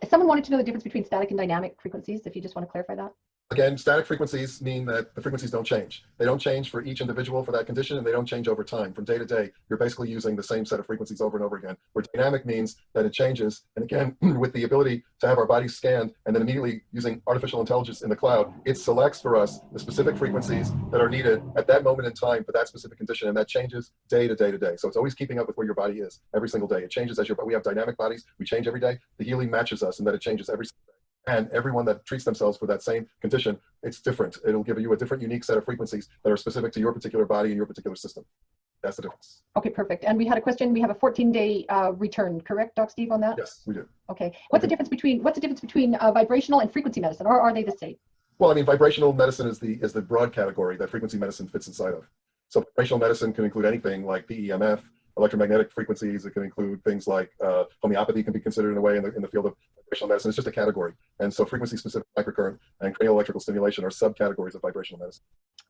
someone wanted to know the difference between static and dynamic frequencies, if you just want to clarify that. Again, static frequencies mean that the frequencies don't change. They don't change for each individual for that condition, and they don't change over time. From day to day, you're basically using the same set of frequencies over and over again. Where dynamic means that it changes, and again, with the ability to have our bodies scanned, and then immediately using artificial intelligence in the cloud, it selects for us the specific frequencies that are needed at that moment in time for that specific condition, and that changes day to day to day. So it's always keeping up with where your body is every single day. It changes as we have dynamic bodies, we change every day. The Healy matches us, and that it changes every single day. And everyone that treats themselves for that same condition, it's different. It'll give you a different, unique set of frequencies that are specific to your particular body and your particular system. That's the difference. Okay, perfect. And we had a question. We have a 14-day return, correct, Doc Steve, on that? Yes, we do. Okay. What's the difference between vibrational and frequency medicine, or are they the same? Well, I mean, vibrational medicine is the broad category that frequency medicine fits inside of. So vibrational medicine can include anything like PEMF, electromagnetic frequencies. It can include things like homeopathy can be considered in a way in the field of vibrational medicine. It's just a category. And so frequency-specific microcurrent and cranial electrical stimulation are subcategories of vibrational medicine.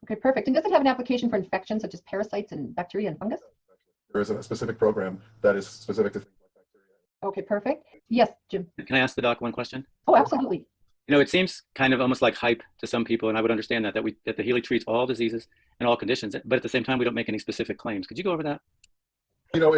Okay, perfect. And does it have an application for infections such as parasites and bacteria and fungus? There is a specific program that is specific to things like bacteria. Okay, perfect. Yes, Jim. Can I ask the doc one question? Oh, absolutely. You know, it seems kind of almost like hype to some people, and I would understand that the Healy treats all diseases and all conditions, but at the same time, we don't make any specific claims. Could you go over that? You know,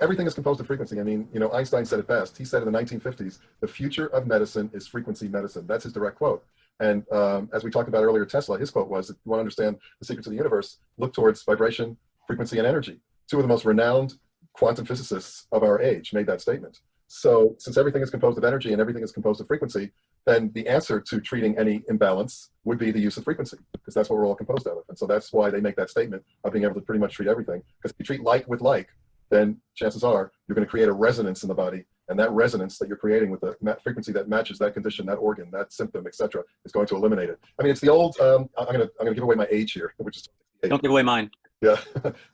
everything is composed of frequency. I mean, you know, Einstein said it best. He said in the 1950s, the future of medicine is frequency medicine. That's his direct quote. And as we talked about earlier, Tesla, his quote was, if you want to understand the secrets of the universe, look towards vibration, frequency, and energy. Two of the most renowned quantum physicists of our age made that statement. So since everything is composed of energy and everything is composed of frequency, then the answer to treating any imbalance would be the use of frequency, because that's what we're all composed out of. And so that's why they make that statement of being able to pretty much treat everything. Because if you treat like with like, then chances are you're going to create a resonance in the body. And that resonance that you're creating with the frequency that matches that condition, that organ, that symptom, etc., is going to eliminate it. I mean, it's the old, I'm going to give away my age here, which is 68. Don't give away mine. Yeah.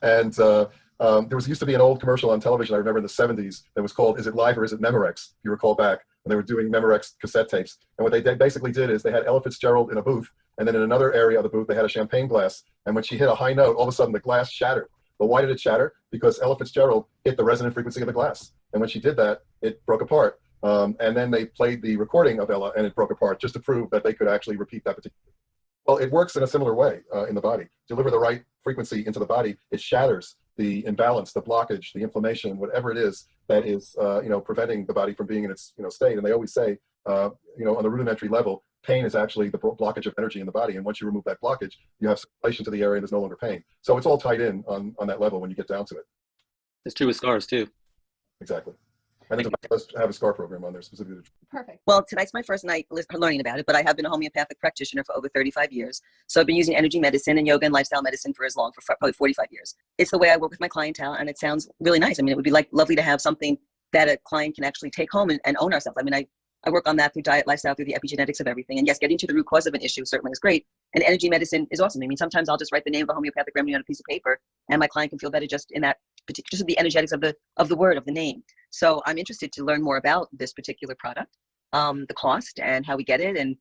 And there used to be an old commercial on television, I remember in the 70s, that was called, Is It Live or Is It Memorex? If you recall back, when they were doing Memorex cassette tapes. And what they basically did is they had Ella Fitzgerald in a booth, and then in another area of the booth, they had a champagne glass. And when she hit a high note, all of a sudden the glass shattered. But why did it shatter? Because Ella Fitzgerald hit the resonant frequency of the glass. And when she did that, it broke apart. And then they played the recording of Ella, and it broke apart just to prove that they could actually repeat that particular. Well, it works in a similar way in the body. Deliver the right frequency into the body, it shatters the imbalance, the blockage, the inflammation, whatever it is that is, preventing the body from being in its, state. And they always say, on the rudimentary level, pain is actually the blockage of energy in the body. And once you remove that blockage, you have circulation to the area and there's no longer pain. So it's all tied in on that level when you get down to it. It's true with scars too. Exactly. And then let's have a SCAR program on there specifically. Perfect. Well, tonight's my first night learning about it, but I have been a homeopathic practitioner for over 35 years. So I've been using energy medicine and yoga and lifestyle medicine for probably 45 years. It's the way I work with my clientele, and it sounds really nice. I mean, it would be lovely to have something that a client can actually take home and own ourselves. I mean, I work on that through diet, lifestyle, through the epigenetics of everything. And yes, getting to the root cause of an issue certainly is great. And energy medicine is awesome. I mean, sometimes I'll just write the name of a homeopathic remedy on a piece of paper, and my client can feel better just in that particular, just the energetics of the word, of the name. So I'm interested to learn more about this particular product, the cost and how we get it, and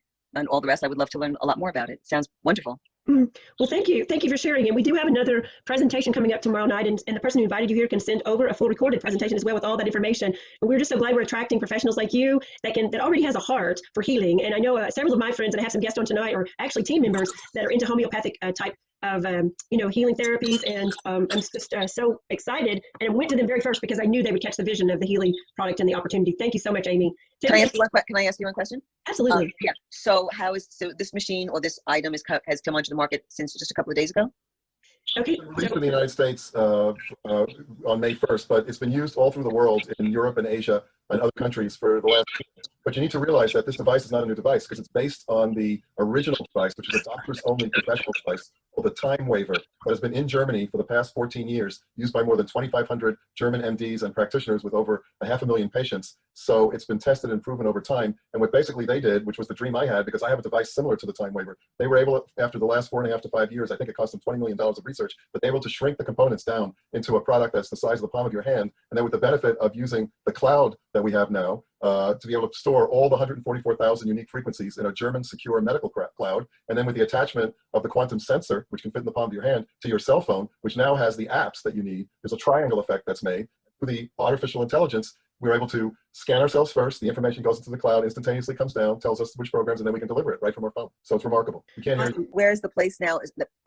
all the rest. I would love to learn a lot more about it. Sounds wonderful. Well, thank you. Thank you for sharing. And we do have another presentation coming up tomorrow night, and the person who invited you here can send over a full recorded presentation as well with all that information. And we're just so glad we're attracting professionals like you that already has a heart for healing. And I know several of my friends, and I have some guests on tonight, are actually team members that are into homeopathic type of healing therapies, and I'm just so excited, and I went to them very first because I knew they would catch the vision of the Healy product and the opportunity. Thank you so much, Amy. Can I ask you one question? Absolutely. Yeah. So this machine or this item has come onto the market since just a couple of days ago? Okay. Released in the United States on May 1st, but it's been used all through the world in Europe and Asia and other countries for the last year. But you need to realize that this device is not a new device because it's based on the original device, which is a doctors-only professional device called the Time Waver, that has been in Germany for the past 14 years, used by more than 2,500 German MDs and practitioners with over 500,000 patients. So it's been tested and proven over time. And what basically they did, which was the dream I had, because I have a device similar to the Time Waver, they were able, after the last 4.5 to 5 years, I think it cost them $20 million of research, but they were able to shrink the components down into a product that's the size of the palm of your hand. And then with the benefit of using the cloud that we have now, to be able to store all the 144,000 unique frequencies in a German secure medical cloud, and then with the attachment of the quantum sensor, which can fit in the palm of your hand, to your cell phone, which now has the apps that you need. There's a triangle effect that's made. With the artificial intelligence, we're able to scan ourselves first. The information goes into the cloud, instantaneously comes down, tells us which programs, and then we can deliver it right from our phone. So it's remarkable. You can't hear. Where's the place now?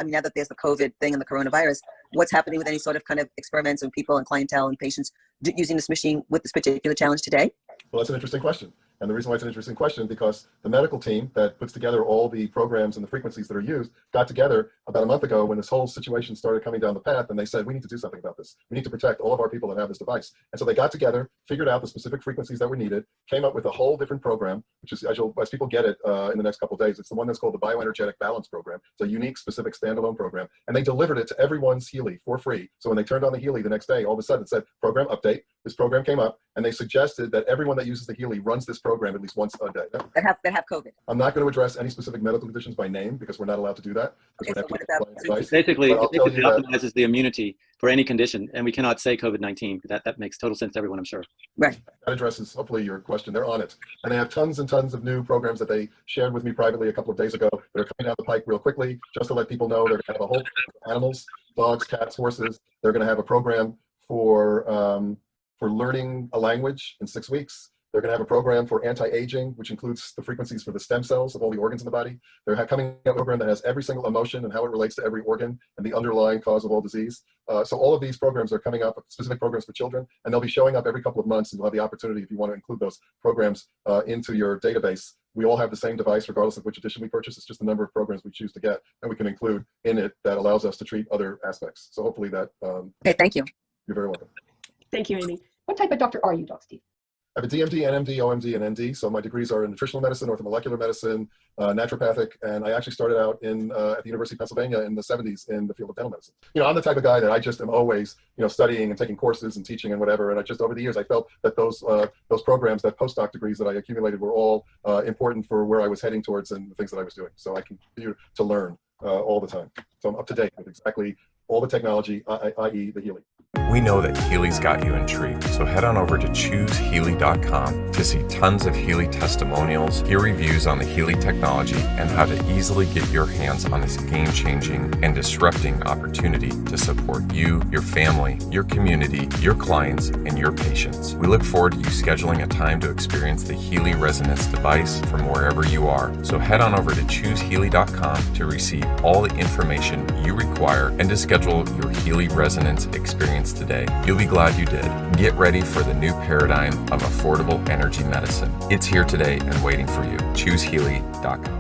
Now that there's the COVID thing and the coronavirus, what's happening with any sort of kind of experiments and people and clientele and patients using this machine with this particular challenge today? Well, that's an interesting question. And the reason why it's an interesting question is because the medical team that puts together all the programs and the frequencies that are used got together about a month ago when this whole situation started coming down the path, and they said, we need to do something about this. We need to protect all of our people that have this device. And so they got together, figured out the specific frequencies that were needed, came up with a whole different program, which is, as people get it in the next couple of days, it's the one that's called the Bioenergetic Balance Program. It's a unique, specific standalone program. And they delivered it to everyone's Healy for free. So when they turned on the Healy the next day, all of a sudden it said, program update. This program came up, and they suggested that everyone that uses the Healy runs this program at least once a day. That have COVID. I'm not going to address any specific medical conditions by name because we're not allowed to do that. Okay, so what about Basically, it tell you that- optimizes the immunity for any condition, and we cannot say COVID-19. That makes total sense to everyone, I'm sure. Right. That addresses hopefully your question. They're on it, and they have tons and tons of new programs that they shared with me privately a couple of days ago that are coming down the pike real quickly. Just to let people know, they're going to have a whole animals, dogs, cats, horses. They're going to have a program for learning a language in 6 weeks. They're going to have a program for anti-aging, which includes the frequencies for the stem cells of all the organs in the body. They're coming out with a program that has every single emotion and how it relates to every organ and the underlying cause of all disease. So all of these programs are coming up, specific programs for children, and they'll be showing up every couple of months, and you'll have the opportunity, if you want to include those programs into your database. We all have the same device, regardless of which edition we purchase. It's just the number of programs we choose to get, and we can include in it that allows us to treat other aspects. So hopefully that. Okay, thank you. You're very welcome. Thank you, Amy. What type of doctor are you, Doc Steve? I have a DMD, NMD, OMD, and ND. So my degrees are in nutritional medicine, orthomolecular medicine, naturopathic, and I actually started out at the University of Pennsylvania in the 70s in the field of dental medicine. You know, I'm the type of guy that I just am always, studying and taking courses and teaching and whatever. And I just, over the years, I felt that those programs, that postdoc degrees that I accumulated were all important for where I was heading towards and the things that I was doing. So I continue to learn all the time. So I'm up to date with exactly all the technology, i.e. the Healy. We know that Healy's got you intrigued, so head on over to ChooseHealy.com to see tons of Healy testimonials, hear reviews on the Healy technology, and how to easily get your hands on this game-changing and disrupting opportunity to support you, your family, your community, your clients, and your patients. We look forward to you scheduling a time to experience the Healy Resonance device from wherever you are. So head on over to ChooseHealy.com to receive all the information you require and to schedule your Healy Resonance experience today. You'll be glad you did. Get ready for the new paradigm of affordable energy medicine. It's here today and waiting for you. ChooseHealy.com.